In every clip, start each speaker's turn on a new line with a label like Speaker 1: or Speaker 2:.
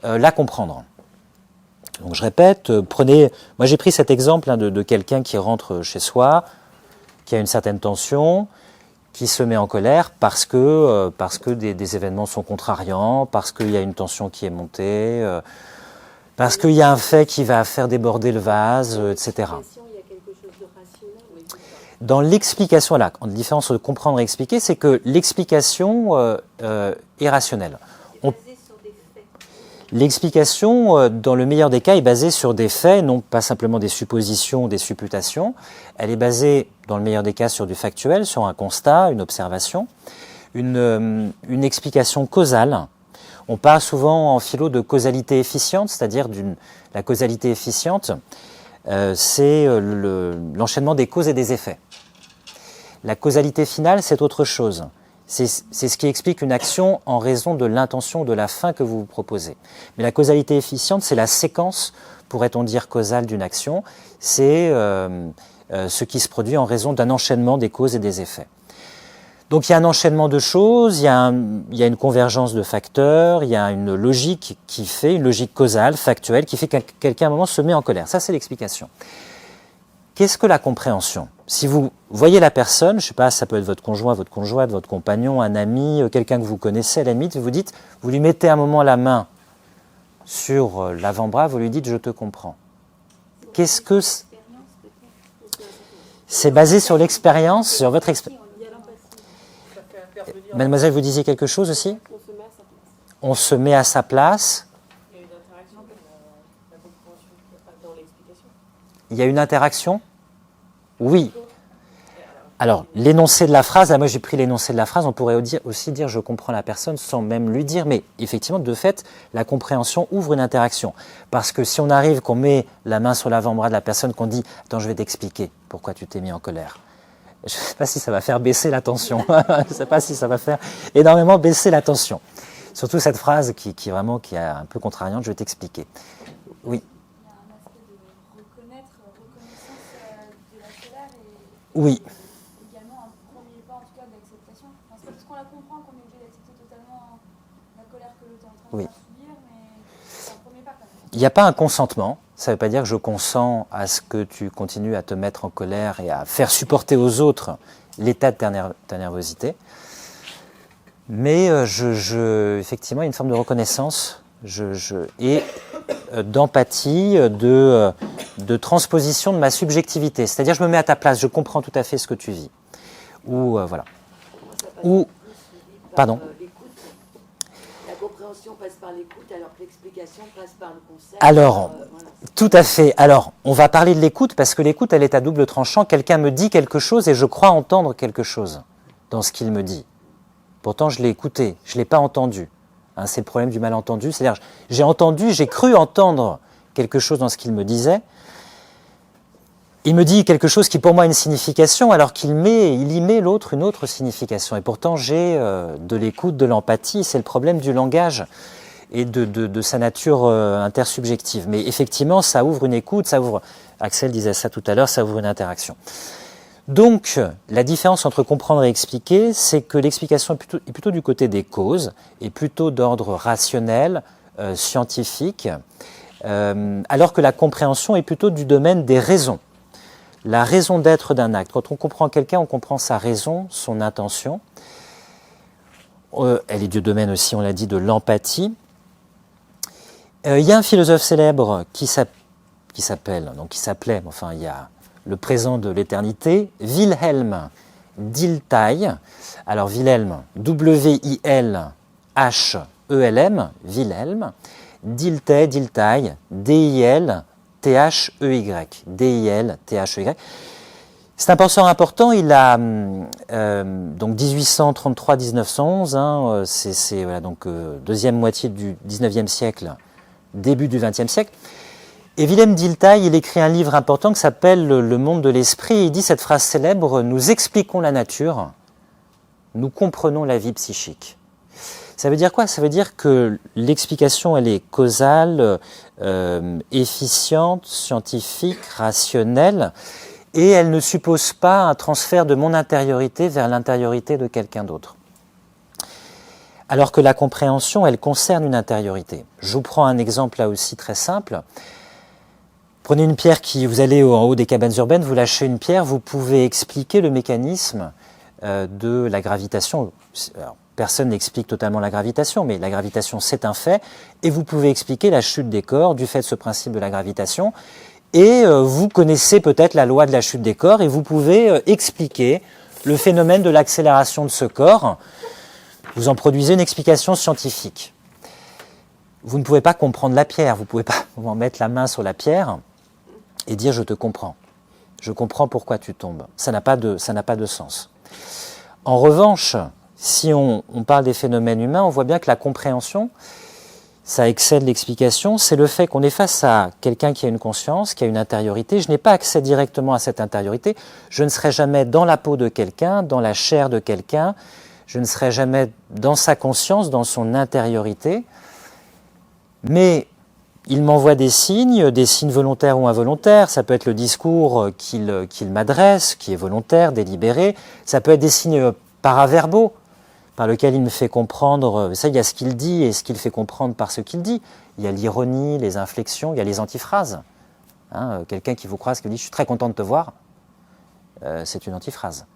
Speaker 1: la comprendre. Donc je répète, moi j'ai pris cet exemple de quelqu'un qui rentre chez soi, qui a une certaine tension, qui se met en colère parce que des événements sont contrariants, parce qu'il y a une tension qui est montée, parce qu'il y a un fait qui va faire déborder le vase, etc. Dans l'explication, là, la différence entre comprendre et expliquer, c'est que l'explication est rationnelle. L'explication, dans le meilleur des cas, est basée sur des faits, non pas simplement des suppositions, des supputations. Elle est basée, dans le meilleur des cas, sur du factuel, sur un constat, une observation, une explication causale. On parle souvent en philo de causalité efficiente, c'est-à-dire la causalité efficiente, c'est l'enchaînement des causes et des effets. La causalité finale, c'est autre chose. C'est ce qui explique une action en raison de l'intention, de la fin que vous vous proposez. Mais la causalité efficiente, c'est la séquence, pourrait-on dire, causale d'une action. C'est ce qui se produit en raison d'un enchaînement des causes et des effets. Donc il y a un enchaînement de choses, il y a une convergence de facteurs, il y a une logique une logique causale, factuelle, qui fait que quelqu'un à un moment se met en colère. Ça, c'est l'explication. Qu'est-ce que la compréhension? Si vous voyez la personne, je ne sais pas, ça peut être votre conjoint, votre conjointe, votre compagnon, un ami, quelqu'un que vous connaissez, à la limite, vous lui mettez un moment la main sur l'avant-bras, vous lui dites « je te comprends ». Qu'est-ce que c'est basé sur l'expérience, sur votre expérience. Mademoiselle, vous disiez quelque chose aussi? On se met à sa place. Il y a une interaction? Oui. Alors, l'énoncé de la phrase, moi j'ai pris l'énoncé de la phrase, on pourrait aussi dire je comprends la personne sans même lui dire, mais effectivement, de fait, la compréhension ouvre une interaction. Parce que si on arrive, qu'on met la main sur l'avant-bras de la personne, qu'on dit « attends, je vais t'expliquer pourquoi tu t'es mis en colère ». Je ne sais pas si ça va faire baisser la tension, je ne sais pas si ça va faire énormément baisser la tension. Surtout cette phrase qui est un peu contrariante, je vais t'expliquer. Oui. Oui.
Speaker 2: Également un premier pas en tout cas d'acceptation. Enfin, c'est pas parce qu'on la comprend qu'on est obligé d'accepter totalement la colère que l'autre est en train de faire subir, mais c'est un premier pas quand même.
Speaker 1: Il n'y a pas un consentement. Ça ne veut pas dire que je consens à ce que tu continues à te mettre en colère et à faire supporter aux autres l'état de ta nervosité. Mais effectivement, il y a une forme de reconnaissance et d'empathie, de transposition de ma subjectivité. C'est-à-dire, je me mets à ta place, je comprends tout à fait ce que tu vis. Ou voilà. Ou, pardon.
Speaker 3: La compréhension passe par l'écoute, alors que l'explication passe par le concept.
Speaker 1: Alors, voilà. Tout à fait. Alors, on va parler de l'écoute, parce que l'écoute, elle est à double tranchant. Quelqu'un me dit quelque chose et je crois entendre quelque chose dans ce qu'il me dit. Pourtant, je l'ai écouté, je ne l'ai pas entendu. Hein, c'est le problème du malentendu. C'est-à-dire, j'ai cru entendre quelque chose dans ce qu'il me disait. Il me dit quelque chose qui pour moi a une signification, alors qu'il y met l'autre une autre signification. Et pourtant, j'ai de l'écoute, de l'empathie. C'est le problème du langage et de sa nature intersubjective. Mais effectivement, ça ouvre une écoute, Axel disait ça tout à l'heure, ça ouvre une interaction. Donc, la différence entre comprendre et expliquer, c'est que l'explication est plutôt du côté des causes, et plutôt d'ordre rationnel, scientifique, alors que la compréhension est plutôt du domaine des raisons. La raison d'être d'un acte. Quand on comprend quelqu'un, on comprend sa raison, son intention. Elle est du domaine aussi, on l'a dit, de l'empathie. Il y a un philosophe célèbre qui s'appelait, enfin il y a le présent de l'éternité, Wilhelm Dilthey. Alors Wilhelm, W-I-L-H-E-L-M, Wilhelm, Dilthey, D-I-L-T-H-E-Y, D-I-L-T-H-E-Y. C'est un penseur important, il a donc 1833-1911, c'est voilà, donc deuxième moitié du 19e siècle, début du 20e siècle. Et Wilhelm Dilthey, il écrit un livre important qui s'appelle Le monde de l'esprit, et il dit cette phrase célèbre « Nous expliquons la nature, nous comprenons la vie psychique ». Ça veut dire quoi? Ça veut dire que l'explication, elle est causale, efficiente, scientifique, rationnelle, et elle ne suppose pas un transfert de mon intériorité vers l'intériorité de quelqu'un d'autre. alors que la compréhension, elle concerne une intériorité. Je vous prends un exemple là aussi très simple. Prenez une pierre vous allez en haut des cabanes urbaines, vous lâchez une pierre, vous pouvez expliquer le mécanisme de la gravitation. Alors, personne n'explique totalement la gravitation, mais la gravitation c'est un fait, et vous pouvez expliquer la chute des corps du fait de ce principe de la gravitation, et vous connaissez peut-être la loi de la chute des corps, et vous pouvez expliquer le phénomène de l'accélération de ce corps. Vous en produisez une explication scientifique. Vous ne pouvez pas comprendre la pierre, vous ne pouvez pas vous mettre la main sur la pierre et dire « je te comprends, je comprends pourquoi tu tombes ». Ça n'a pas de sens. En revanche, si on parle des phénomènes humains, on voit bien que la compréhension, ça excède l'explication, c'est le fait qu'on est face à quelqu'un qui a une conscience, qui a une intériorité. Je n'ai pas accès directement à cette intériorité, je ne serai jamais dans la peau de quelqu'un, dans la chair de quelqu'un, je ne serai jamais dans sa conscience, dans son intériorité, mais il m'envoie des signes volontaires ou involontaires, ça peut être le discours qu'il m'adresse, qui est volontaire, délibéré, ça peut être des signes paraverbaux, par lesquels il me fait comprendre, ça il y a ce qu'il dit et ce qu'il fait comprendre par ce qu'il dit, il y a l'ironie, les inflexions, il y a les antiphrases. Quelqu'un qui vous croise, qui vous dit « je suis très content de te voir », c'est une antiphrase.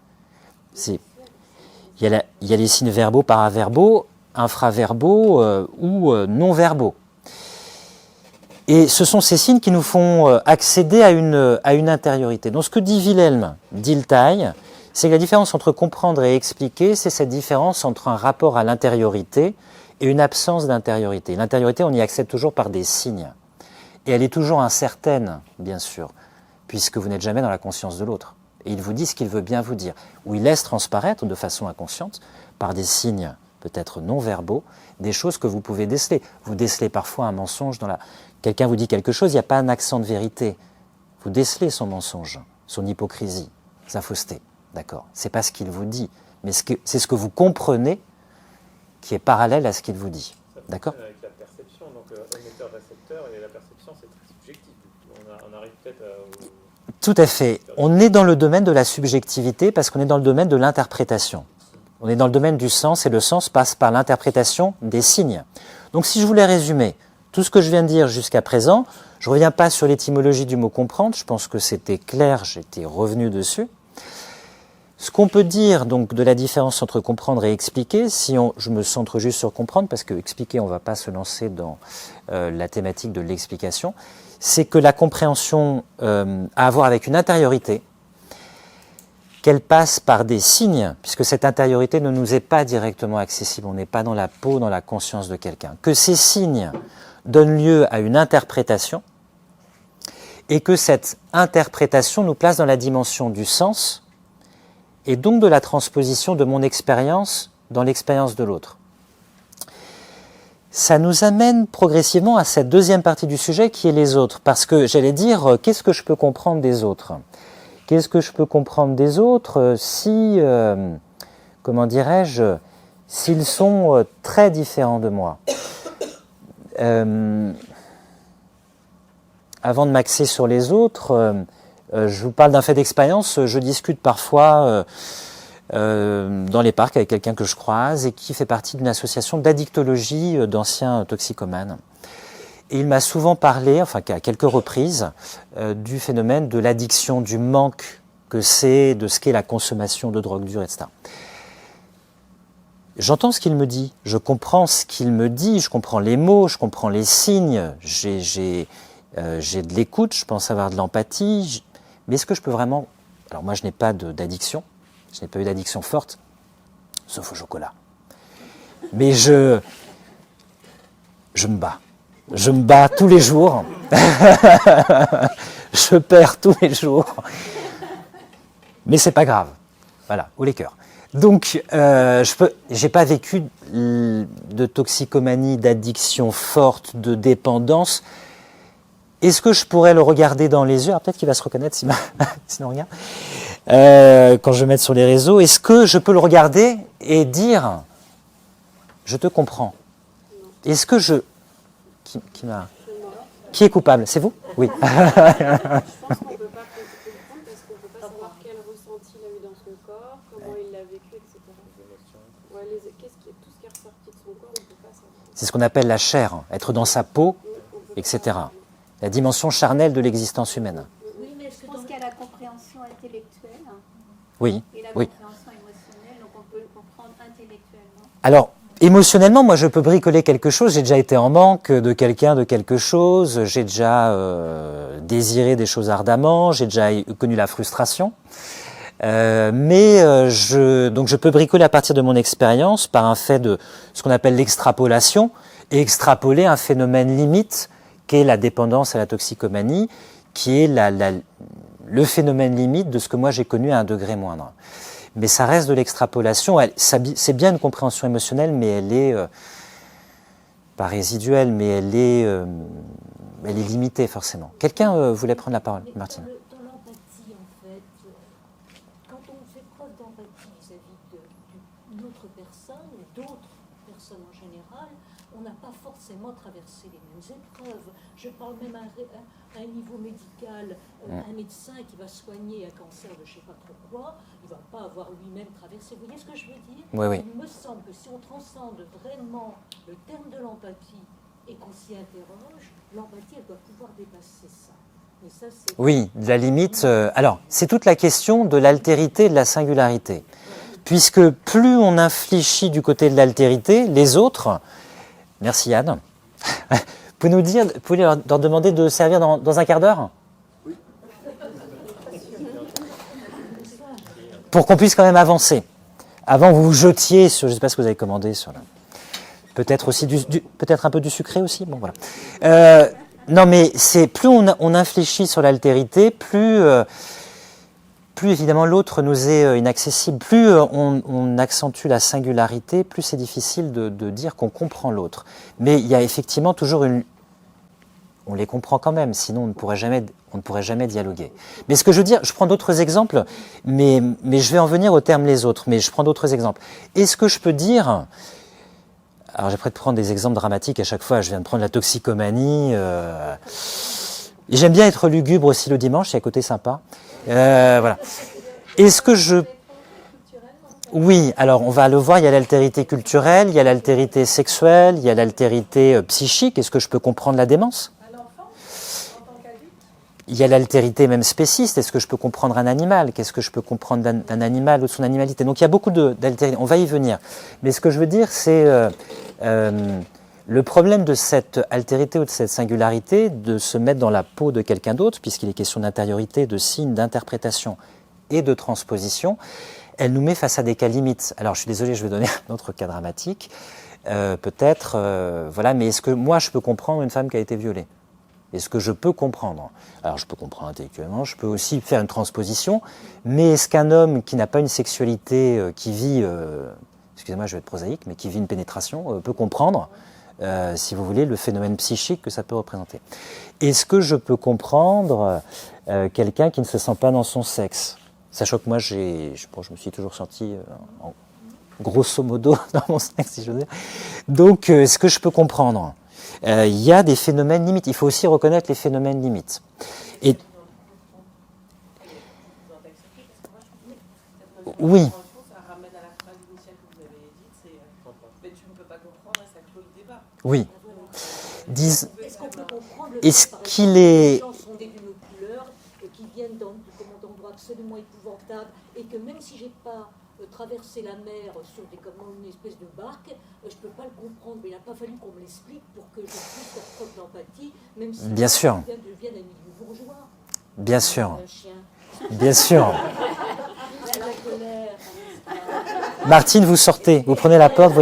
Speaker 1: Il y a les signes verbaux, paraverbaux, infraverbaux ou non-verbaux. Et ce sont ces signes qui nous font accéder à une intériorité. Donc ce que dit Wilhelm Dilthey, c'est que la différence entre comprendre et expliquer, c'est cette différence entre un rapport à l'intériorité et une absence d'intériorité. L'intériorité, on y accède toujours par des signes. Et elle est toujours incertaine, bien sûr, puisque vous n'êtes jamais dans la conscience de l'autre. Et il vous dit ce qu'il veut bien vous dire. Ou il laisse transparaître de façon inconsciente, par des signes peut-être non-verbaux, des choses que vous pouvez déceler. Vous décelez parfois un mensonge dans la... Quelqu'un vous dit quelque chose, il n'y a pas un accent de vérité. Vous décelez son mensonge, son hypocrisie, sa fausseté. D'accord ? C'est pas ce qu'il vous dit, mais c'est ce que vous comprenez qui est parallèle à ce qu'il vous dit. D'accord ?
Speaker 4: Avec la perception, donc émetteur-récepteur, et la perception c'est très subjectif. On arrive peut-être à...
Speaker 1: Tout à fait. On est dans le domaine de la subjectivité parce qu'on est dans le domaine de l'interprétation. On est dans le domaine du sens et le sens passe par l'interprétation des signes. Donc si je voulais résumer tout ce que je viens de dire jusqu'à présent, je ne reviens pas sur l'étymologie du mot comprendre, je pense que c'était clair, j'étais revenu dessus. Ce qu'on peut dire donc de la différence entre comprendre et expliquer, je me centre juste sur comprendre, parce que expliquer, on ne va pas se lancer dans la thématique de l'explication, c'est que la compréhension a à voir avec une intériorité, qu'elle passe par des signes, puisque cette intériorité ne nous est pas directement accessible, on n'est pas dans la peau, dans la conscience de quelqu'un, que ces signes donnent lieu à une interprétation, et que cette interprétation nous place dans la dimension du sens, et donc de la transposition de mon expérience dans l'expérience de l'autre. Ça nous amène progressivement à cette deuxième partie du sujet qui est les autres, parce que j'allais dire, qu'est-ce que je peux comprendre des autres ? Qu'est-ce que je peux comprendre des autres si, comment dirais-je, s'ils sont très différents de moi ? Avant de m'axer sur les autres, je vous parle d'un fait d'expérience. Je discute parfois dans les parcs avec quelqu'un que je croise et qui fait partie d'une association d'addictologie d'anciens toxicomanes. Et il m'a souvent parlé, enfin à quelques reprises, du phénomène de l'addiction, du manque que c'est, de ce qu'est la consommation de drogue dure, etc. J'entends ce qu'il me dit, je comprends ce qu'il me dit, je comprends les mots, je comprends les signes, j'ai de l'écoute, je pense avoir de l'empathie, mais est-ce que je peux vraiment... Alors moi je n'ai pas d'addiction, je n'ai pas eu d'addiction forte, sauf au chocolat. Mais je me bats. Je me bats tous les jours. Je perds tous les jours. Mais c'est pas grave. Voilà, haut les cœurs. Donc, j'ai pas vécu de toxicomanie, d'addiction forte, de dépendance. Est-ce que je pourrais le regarder dans les yeux ? Alors, peut-être qu'il va se reconnaître s'il on regarde. Quand je vais mettre sur les réseaux, est-ce que je peux le regarder et dire « Je te comprends ». Est-ce que je... Qui est coupable? C'est vous? Oui.
Speaker 5: Je pense qu'on ne peut pas comprendre parce qu'on ne peut pas savoir quel ressenti il a eu dans son corps, comment il l'a vécu, etc. Ouais, tout ce qui est ressorti de son
Speaker 1: C'est ce qu'on appelle la chair, être dans sa peau, etc. La dimension charnelle de l'existence humaine.
Speaker 6: Oui, mais je pense qu'il y a la compréhension intellectuelle
Speaker 1: Oui,
Speaker 6: et la
Speaker 1: oui.
Speaker 6: compréhension émotionnelle, donc on peut le comprendre intellectuellement.
Speaker 1: Alors, émotionnellement, moi, je peux bricoler quelque chose. J'ai déjà été en manque de quelqu'un, de quelque chose. J'ai déjà désiré des choses ardemment. J'ai déjà connu la frustration. Donc je peux bricoler à partir de mon expérience par un fait de ce qu'on appelle l'extrapolation et extrapoler un phénomène limite qui est la dépendance à la toxicomanie, qui est le phénomène limite de ce que moi j'ai connu à un degré moindre. Mais ça reste de l'extrapolation. C'est bien une compréhension émotionnelle, mais elle est pas résiduelle, mais elle est limitée forcément. Quelqu'un voulait prendre la parole, Martine.
Speaker 7: Dans l'empathie, en fait, quand on fait preuve d'empathie vis-à-vis d'une autre personne, ou d'autres personnes en général, on n'a pas forcément traversé les mêmes épreuves. Je parle même à un niveau médical, un médecin qui va soigner un cancer de je ne sais pas trop quoi, il ne va pas avoir lui-même traversé. Vous voyez ce que je veux dire?
Speaker 1: Oui, oui.
Speaker 7: Il me semble que si on transcende vraiment le terme de l'empathie et qu'on s'y interroge, l'empathie, elle doit pouvoir dépasser ça. Mais ça, c'est...
Speaker 1: Oui, de la limite. Alors, c'est toute la question de l'altérité et de la singularité. Puisque plus on infléchit du côté de l'altérité, les autres... Merci Yann. Vous pouvez leur demander de servir dans un quart d'heure? Pour qu'on puisse quand même avancer. Avant, vous vous jetiez sur... Je ne sais pas ce que vous avez commandé sur la... Peut-être aussi peut-être un peu du sucré aussi. Bon voilà. Non mais c'est plus on infléchit sur l'altérité, plus évidemment l'autre nous est inaccessible. Plus on accentue la singularité, plus c'est difficile de dire qu'on comprend l'autre. Mais il y a effectivement toujours on les comprend quand même, sinon on ne pourrait jamais dialoguer. Mais ce que je veux dire, je prends d'autres exemples, mais je vais en venir au terme les autres. Mais je prends d'autres exemples. Est-ce que je peux dire... Alors j'ai prêt de prendre des exemples dramatiques à chaque fois. Je viens de prendre la toxicomanie. J'aime bien être lugubre aussi le dimanche, c'est à côté sympa. Voilà. Est-ce que je... Oui, alors on va le voir, il y a l'altérité culturelle, il y a l'altérité sexuelle, il y a l'altérité psychique. Est-ce que je peux comprendre la démence? Il y a l'altérité même spéciste. Est-ce que je peux comprendre un animal? Qu'est-ce que je peux comprendre d'un animal ou de son animalité? Donc il y a beaucoup d'altérité. On va y venir. Mais ce que je veux dire, c'est le problème de cette altérité ou de cette singularité, de se mettre dans la peau de quelqu'un d'autre, puisqu'il est question d'intériorité, de signe, d'interprétation et de transposition, elle nous met face à des cas limites. Alors je suis désolé, je vais donner un autre cas dramatique. Peut-être, voilà, mais est-ce que moi je peux comprendre une femme qui a été violée? Est-ce que je peux comprendre? Alors je peux comprendre intellectuellement, je peux aussi faire une transposition, mais est-ce qu'un homme qui n'a pas une sexualité, qui vit, excusez-moi je vais être prosaïque, mais qui vit une pénétration, peut comprendre, si vous voulez, le phénomène psychique que ça peut représenter? Est-ce que je peux comprendre quelqu'un qui ne se sent pas dans son sexe? Sachant que moi je me suis toujours senti grosso modo dans mon sexe, si je veux dire. Donc est-ce que je peux comprendre? Il y a des phénomènes limites. Il faut aussi reconnaître les phénomènes limites. Et oui.
Speaker 8: Ça ramène à la phrase initiale que vous avez dite, c'est mais tu ne peux pas comprendre et ça clôt le débat.
Speaker 1: Oui.
Speaker 7: Est-ce qu'on peut comprendre le
Speaker 1: Est-ce
Speaker 7: fait,
Speaker 1: qu'il
Speaker 7: par exemple,
Speaker 1: est...
Speaker 7: des gens sondés d'une autre couleur qui viennent d'endroits absolument épouvantables et que même si j'ai pas traverser la mer sur comme une espèce de barque, je ne peux pas le comprendre, mais il n'a pas fallu qu'on me l'explique pour que je puisse faire preuve d'empathie, même si
Speaker 1: Bien sûr.
Speaker 7: je viens d'un milieu bourgeois.
Speaker 1: Bien sûr.
Speaker 7: Un chien.
Speaker 1: Bien sûr.
Speaker 7: La colère.
Speaker 1: Martine, vous sortez, vous prenez la porte,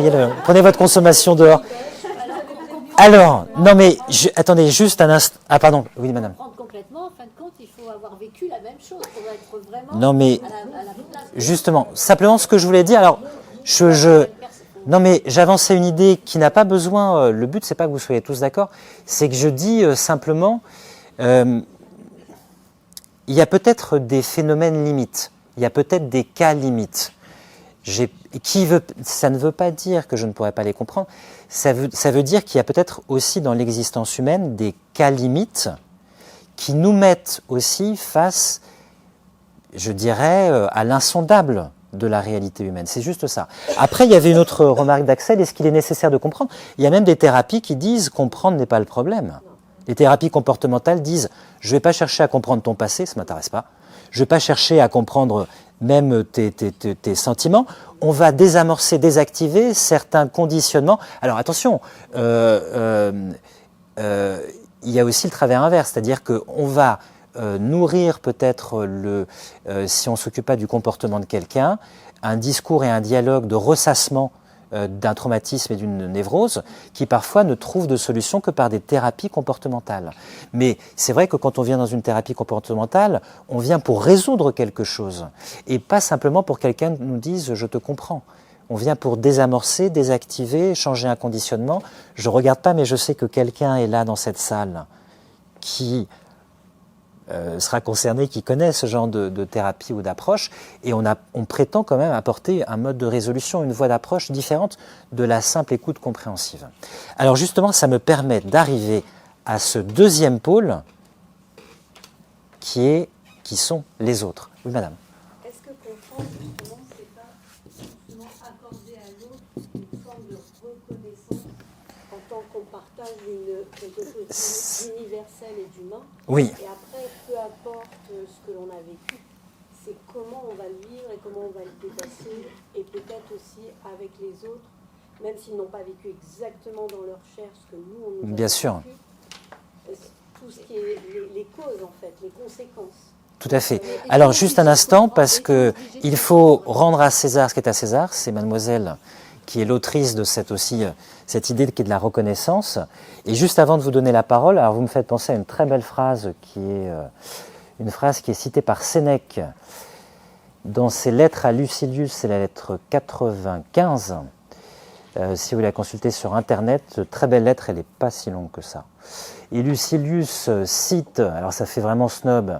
Speaker 1: prenez votre consommation dehors. Alors, non mais, attendez, juste un instant. Ah pardon, oui madame.
Speaker 6: Comprendre complètement, en fin de compte, il faut avoir vécu la même chose pour être vraiment
Speaker 1: Non mais,
Speaker 6: à la place.
Speaker 1: justement, simplement ce que je voulais dire, alors, non mais j'avançais une idée qui n'a pas besoin, le but c'est pas que vous soyez tous d'accord, c'est que je dis simplement, il y a peut-être des phénomènes limites, il y a peut-être des cas limites. Ça ne veut pas dire que je ne pourrais pas les comprendre, ça veut dire qu'il y a peut-être aussi dans l'existence humaine des cas limites qui nous mettent aussi face, je dirais, à l'insondable de la réalité humaine. C'est juste ça. Après, il y avait une autre remarque d'Axel, est-ce qu'il est nécessaire de comprendre? Il y a même des thérapies qui disent comprendre n'est pas le problème. Les thérapies comportementales disent je ne vais pas chercher à comprendre ton passé, ça ne m'intéresse pas. Je ne vais pas chercher à comprendre même tes sentiments. On va désamorcer, désactiver certains conditionnements. Alors attention, il y a aussi le travers inverse, c'est-à-dire qu'on va nourrir peut-être, si on ne s'occupe pas du comportement de quelqu'un, un discours et un dialogue de ressassement d'un traumatisme et d'une névrose qui parfois ne trouvent de solution que par des thérapies comportementales. Mais c'est vrai que quand on vient dans une thérapie comportementale, on vient pour résoudre quelque chose et pas simplement pour que quelqu'un nous dise « je te comprends ». On vient pour désamorcer, désactiver, changer un conditionnement. Je ne regarde pas, mais je sais que quelqu'un est là dans cette salle qui sera concerné, qui connaît ce genre de thérapie ou d'approche, et on prétend quand même apporter un mode de résolution, une voie d'approche différente de la simple écoute compréhensive. Alors justement, ça me permet d'arriver à ce deuxième pôle qui sont les autres. Oui, madame.
Speaker 7: Est-ce que comprendre, justement, c'est pas justement accorder à l'autre une forme de reconnaissance en tant qu'on partage quelque chose d'universel et d'humain?
Speaker 1: Oui.
Speaker 7: Et après, peu importe ce que l'on a vécu, c'est comment on va le vivre et comment on va le dépasser, et peut-être aussi avec les autres, même s'ils n'ont pas vécu exactement dans leur chair ce que nous, on nous a
Speaker 1: Bien sûr.
Speaker 7: vécu, tout ce qui est les causes, en fait, les conséquences.
Speaker 1: Tout à fait. Alors, juste un instant, parce qu'il faut rendre à César ce qui est à César. C'est mademoiselle qui est l'autrice de cette idée qui est de la reconnaissance. Et juste avant de vous donner la parole, alors vous me faites penser à une très belle phrase qui est citée par Sénèque dans ses lettres à Lucilius, c'est la lettre 95. Si vous la consultez sur Internet, très belle lettre, elle n'est pas si longue que ça. Et Lucilius cite, alors ça fait vraiment snob,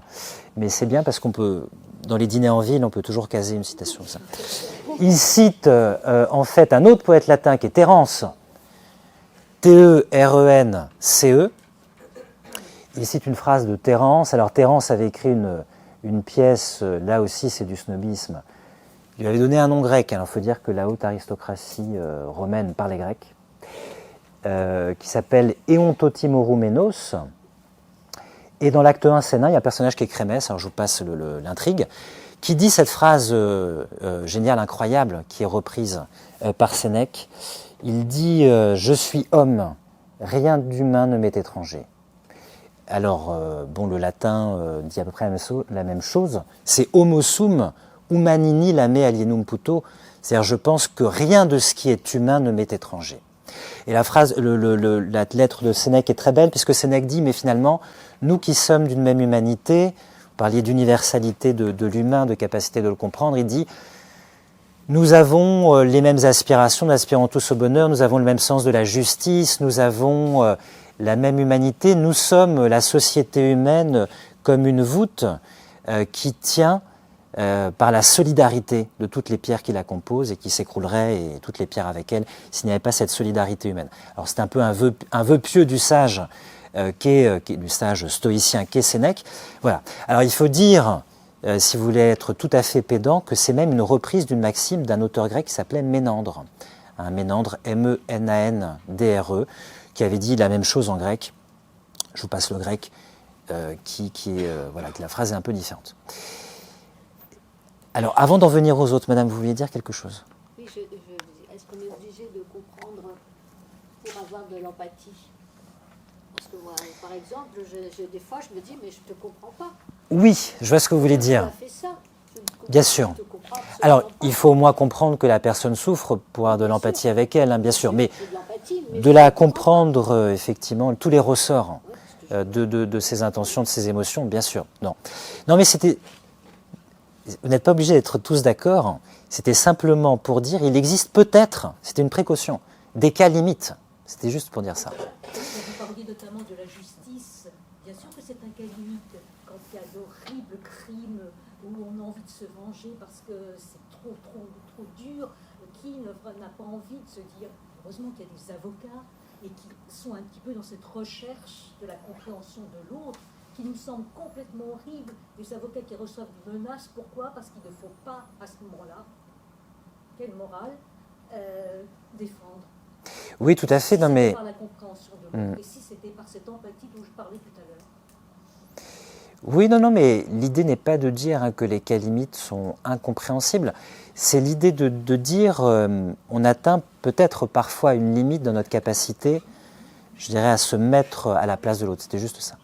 Speaker 1: mais c'est bien parce qu'on peut, dans les dîners en ville, on peut toujours caser une citation. Ça. Il cite en fait un autre poète latin qui est Terence, T-E-R-E-N-C-E. Il cite une phrase de Terence. Alors Terence avait écrit une pièce, là aussi c'est du snobisme. Il lui avait donné un nom grec, alors il faut dire que la haute aristocratie romaine parlait grec, qui s'appelle Eontotimoroumenos. Et dans l'acte 1, scène 1, il y a un personnage qui est Crémès, alors je vous passe l'intrigue, qui dit cette phrase géniale, incroyable, qui est reprise par Sénèque. Il dit « Je suis homme, rien d'humain ne m'est étranger ». Alors, le latin dit à peu près la même chose. C'est « homo sum humanini lame alienum puto », c'est-à-dire « je pense que rien de ce qui est humain ne m'est étranger ». Et la phrase, la lettre de Sénèque est très belle, puisque Sénèque dit « mais finalement, nous qui sommes d'une même humanité », vous parliez d'universalité de l'humain, de capacité de le comprendre, il dit « nous avons les mêmes aspirations, nous aspirons tous au bonheur, nous avons le même sens de la justice, nous avons la même humanité, nous sommes la société humaine comme une voûte qui tient par la solidarité de toutes les pierres qui la composent et qui s'écroulerait, et toutes les pierres avec elle, s'il n'y avait pas cette solidarité humaine. » Alors c'est un peu un vœu pieux du sage, du sage stoïcien qu'est Sénèque. Voilà. Alors il faut dire, si vous voulez être tout à fait pédant, que c'est même une reprise d'une maxime d'un auteur grec qui s'appelait Ménandre. Ménandre, M-E-N-A-N-D-R-E, qui avait dit la même chose en grec. Je vous passe le grec, que la phrase est un peu différente. Alors, avant d'en venir aux autres, madame, vous vouliez dire quelque chose?
Speaker 7: Oui, est-ce qu'on est obligé de comprendre pour avoir de l'empathie? Parce que moi, par exemple, des fois, je me dis, mais je ne te comprends pas.
Speaker 1: Oui, je vois ce que vous voulez dire.
Speaker 7: Fait ça.
Speaker 1: Bien sûr. Alors, il faut au moins comprendre que la personne souffre pour avoir de l'empathie avec elle, hein, bien sûr. Mais de la comprendre, effectivement, tous les ressorts de ses intentions, de ses émotions, bien sûr. Non, mais c'était... Vous n'êtes pas obligés d'être tous d'accord. C'était simplement pour dire, il existe peut-être, c'était une précaution, des cas limites. C'était juste pour dire ça.
Speaker 7: Vous parliez notamment de la justice. Bien sûr que c'est un cas limite. Quand il y a d'horribles crimes où on a envie de se venger parce que c'est trop dur, qui n'a pas envie de se dire, heureusement qu'il y a des avocats et qui sont un petit peu dans cette recherche de la compréhension de l'autre, qui nous semble complètement horrible, des avocats qui reçoivent des menaces. Pourquoi? Parce qu'il ne faut pas, à ce moment-là, quelle morale défendre.
Speaker 1: Oui, tout à fait. Non,
Speaker 7: Si
Speaker 1: mais...
Speaker 7: c'était par la compréhension de l'autre, et si c'était par cette empathie dont je parlais tout à l'heure.
Speaker 1: Oui, non, mais l'idée n'est pas de dire que les cas limites sont incompréhensibles. C'est l'idée de dire on atteint peut-être parfois une limite dans notre capacité, je dirais, à se mettre à la place de l'autre. C'était juste ça.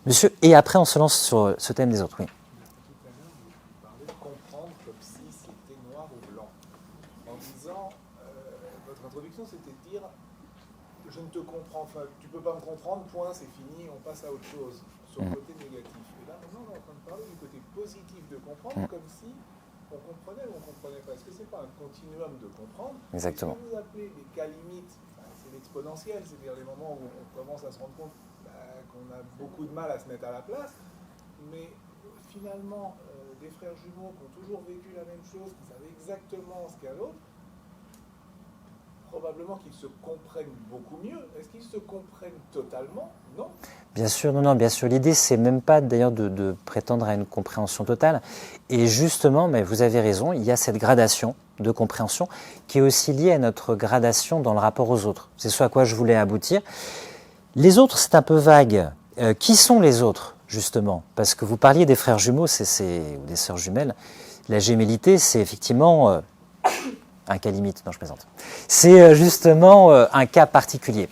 Speaker 1: Monsieur, et après on se lance sur ce thème des autres, oui.
Speaker 9: Tout à l'heure, vous parlez de comprendre comme si c'était noir ou blanc. En disant, votre introduction, c'était de dire, je ne te comprends pas, tu ne peux pas me comprendre, point, c'est fini, on passe à autre chose, sur le côté négatif. Et là, maintenant, on est en train de parler du côté positif de comprendre, comme si on comprenait ou on ne comprenait pas. Est-ce que ce n'est pas un continuum de comprendre?
Speaker 1: Exactement.
Speaker 9: Ce que vous appelez les cas limites, c'est l'exponentiel, c'est-à-dire les moments où on commence à se rendre compte qu'on a beaucoup de mal à se mettre à la place, mais finalement, des frères jumeaux qui ont toujours vécu la même chose, qui savent exactement ce qu'est l'autre, probablement qu'ils se comprennent beaucoup mieux. Est-ce qu'ils se comprennent totalement? Non.
Speaker 1: Bien sûr, non, bien sûr. L'idée, c'est même pas d'ailleurs de prétendre à une compréhension totale. Et justement, mais vous avez raison, il y a cette gradation de compréhension qui est aussi liée à notre gradation dans le rapport aux autres. C'est ce à quoi je voulais aboutir. Les autres, c'est un peu vague. Qui sont les autres, justement? Parce que vous parliez des frères jumeaux, ou des sœurs jumelles. La gémellité, c'est effectivement un cas limite. Non, je plaisante. C'est justement un cas particulier.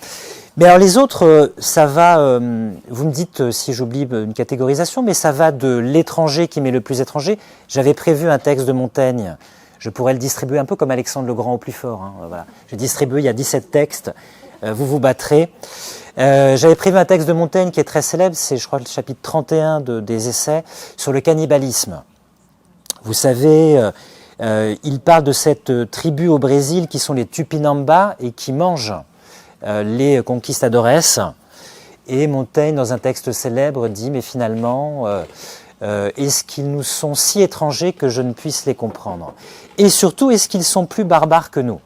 Speaker 1: Mais alors les autres, ça va, vous me dites si j'oublie une catégorisation, mais ça va de l'étranger qui m'est le plus étranger. J'avais prévu un texte de Montaigne. Je pourrais le distribuer un peu comme Alexandre le Grand au plus fort. Hein, voilà. Je distribue, il y a 17 textes. Vous vous battrez. J'avais prévu un texte de Montaigne qui est très célèbre, c'est je crois le chapitre 31 des Essais sur le cannibalisme. Vous savez, il parle de cette tribu au Brésil qui sont les Tupinamba et qui mangent les conquistadores. Et Montaigne, dans un texte célèbre, dit mais finalement, est-ce qu'ils nous sont si étrangers que je ne puisse les comprendre? Et surtout, est-ce qu'ils sont plus barbares que nous?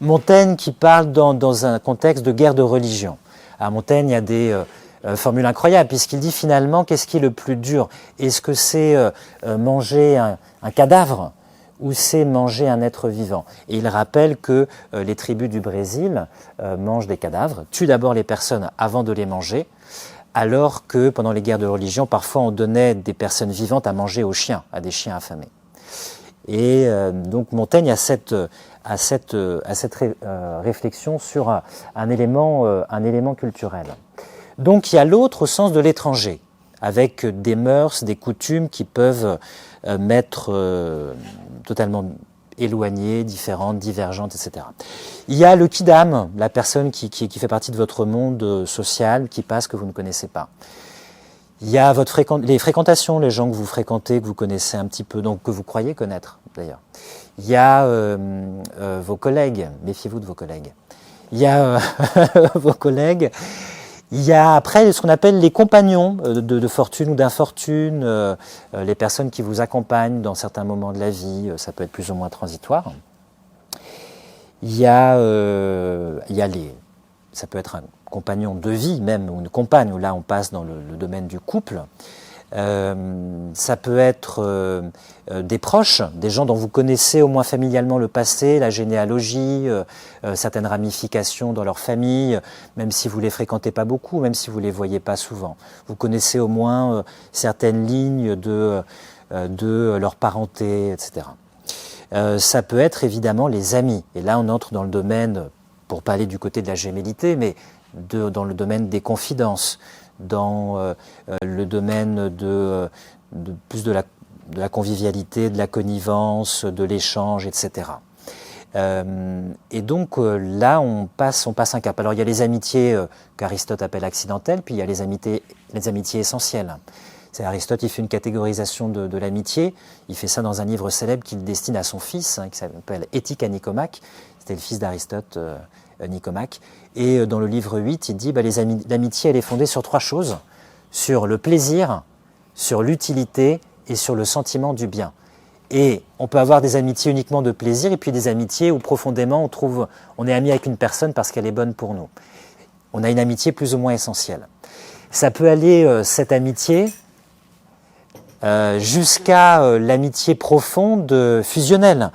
Speaker 1: Montaigne qui parle dans un contexte de guerre de religion. À Montaigne, il y a des formules incroyables, puisqu'il dit finalement, qu'est-ce qui est le plus dur? Est-ce que c'est manger un cadavre ou c'est manger un être vivant? Et il rappelle que les tribus du Brésil mangent des cadavres, tuent d'abord les personnes avant de les manger, alors que pendant les guerres de religion, parfois on donnait des personnes vivantes à manger aux chiens, à des chiens affamés. Et donc Montaigne a cette réflexion sur un élément culturel. Donc il y a l'autre au sens de l'étranger, avec des mœurs, des coutumes qui peuvent m'être totalement éloignées, différentes, divergentes, etc. Il y a le quidam, la personne qui fait partie de votre monde social, qui passe, que vous ne connaissez pas. Il y a les fréquentations, les gens que vous fréquentez, que vous connaissez un petit peu, donc que vous croyez connaître d'ailleurs. Il y a vos collègues, méfiez-vous de vos collègues. Il y a vos collègues. Il y a après ce qu'on appelle les compagnons de fortune ou d'infortune, les personnes qui vous accompagnent dans certains moments de la vie, ça peut être plus ou moins transitoire. Il y a ça peut être un compagnon de vie même, ou une compagne, où là on passe dans le domaine du couple. Ça peut être des proches, des gens dont vous connaissez au moins familialement le passé, la généalogie, certaines ramifications dans leur famille, même si vous ne les fréquentez pas beaucoup, même si vous ne les voyez pas souvent. Vous connaissez au moins certaines lignes de leur parenté, etc. Ça peut être évidemment les amis. Et là on entre dans le domaine, pour pas aller du côté de la gémellité, mais dans le domaine des confidences, dans le domaine plus de la convivialité, de la connivence, de l'échange, etc. Et donc là, on passe un cap. Alors il y a les amitiés qu'Aristote appelle accidentelles, puis il y a les amitiés essentielles. Aristote, il fait une catégorisation de l'amitié. Il fait ça dans un livre célèbre qu'il destine à son fils, qui s'appelle Éthique à Nicomaque. C'était le fils d'Aristote, Nicomaque. Et dans le livre 8, il dit l'amitié, elle est fondée sur 3 choses. Sur le plaisir, sur l'utilité et sur le sentiment du bien. Et on peut avoir des amitiés uniquement de plaisir et puis des amitiés où profondément on est ami avec une personne parce qu'elle est bonne pour nous. On a une amitié plus ou moins essentielle. Ça peut aller, cette amitié, jusqu'à l'amitié profonde fusionnelle.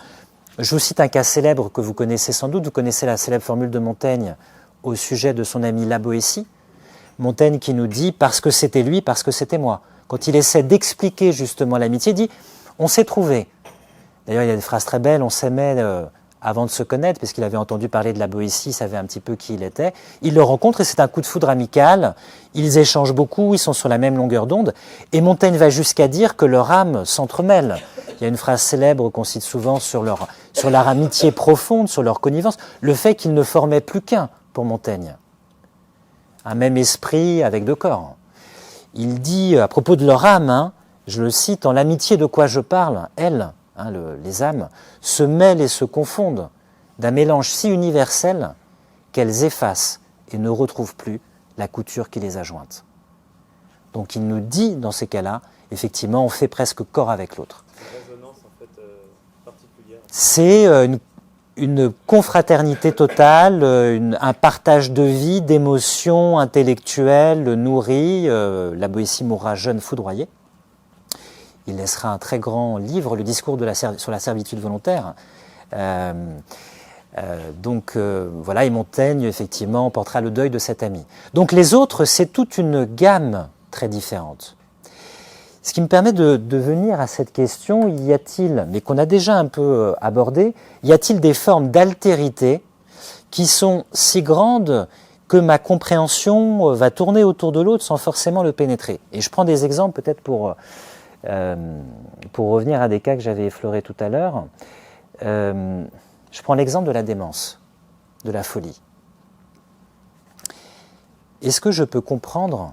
Speaker 1: Je vous cite un cas célèbre que vous connaissez sans doute. Vous connaissez la célèbre formule de Montaigne au sujet de son ami La Boétie. Montaigne qui nous dit « parce que c'était lui, parce que c'était moi ». Quand il essaie d'expliquer justement l'amitié, il dit « on s'est trouvé ». D'ailleurs, il y a des phrases très belles, on s'aimait avant de se connaître, parce qu'il avait entendu parler de La Boétie, il savait un petit peu qui il était. Il le rencontre et c'est un coup de foudre amical, ils échangent beaucoup, ils sont sur la même longueur d'onde, et Montaigne va jusqu'à dire que leur âme s'entremêle. Il y a une phrase célèbre qu'on cite souvent sur leur amitié profonde, sur leur connivence, le fait qu'ils ne formaient plus qu'un pour Montaigne. Un même esprit avec deux corps. Il dit, à propos de leur âme, je le cite, « En l'amitié de quoi je parle, elles, les âmes, se mêlent et se confondent d'un mélange si universel qu'elles effacent et ne retrouvent plus la couture qui les a jointes. » Donc il nous dit, dans ces cas-là, effectivement, on fait presque corps avec l'autre.
Speaker 4: Une résonance en fait particulière.
Speaker 1: C'est une confraternité totale, un partage de vie, d'émotions intellectuelles nourries. La Boétie mourra jeune, foudroyée. Il laissera un très grand livre, le discours sur la servitude volontaire. Voilà, et Montaigne, effectivement, portera le deuil de cet ami. Donc les autres, c'est toute une gamme très différente. Ce qui me permet de venir à cette question, y a-t-il, mais qu'on a déjà un peu abordé, y a-t-il des formes d'altérité qui sont si grandes que ma compréhension va tourner autour de l'autre sans forcément le pénétrer? Et je prends des exemples peut-être pour revenir à des cas que j'avais effleurés tout à l'heure. Je prends l'exemple de la démence, de la folie. Est-ce que je peux comprendre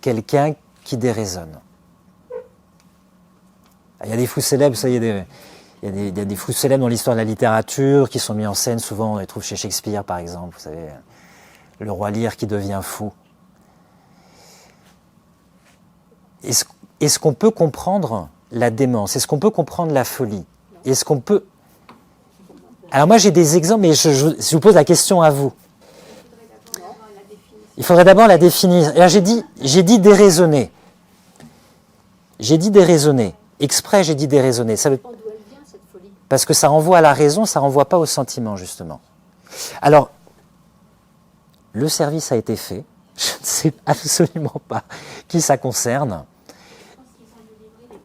Speaker 1: quelqu'un qui déraisonne? Il y a des fous célèbres, ça y est, il y a des fous célèbres dans l'histoire de la littérature qui sont mis en scène, souvent on les trouve chez Shakespeare par exemple, vous savez, le roi Lear qui devient fou. Est-ce qu'on peut comprendre la démence? Est-ce qu'on peut comprendre la folie? Est-ce qu'on peut... Alors moi j'ai des exemples, mais je vous pose la question à vous. Il faudrait d'abord la définir. Alors j'ai dit déraisonner. J'ai dit déraisonner. Exprès, j'ai dit déraisonner. Ça veut...
Speaker 6: D'où elle vient, cette folie?
Speaker 1: Parce que ça renvoie à la raison, ça renvoie pas au sentiment, justement. Alors, le service a été fait. Je ne sais absolument pas qui ça concerne.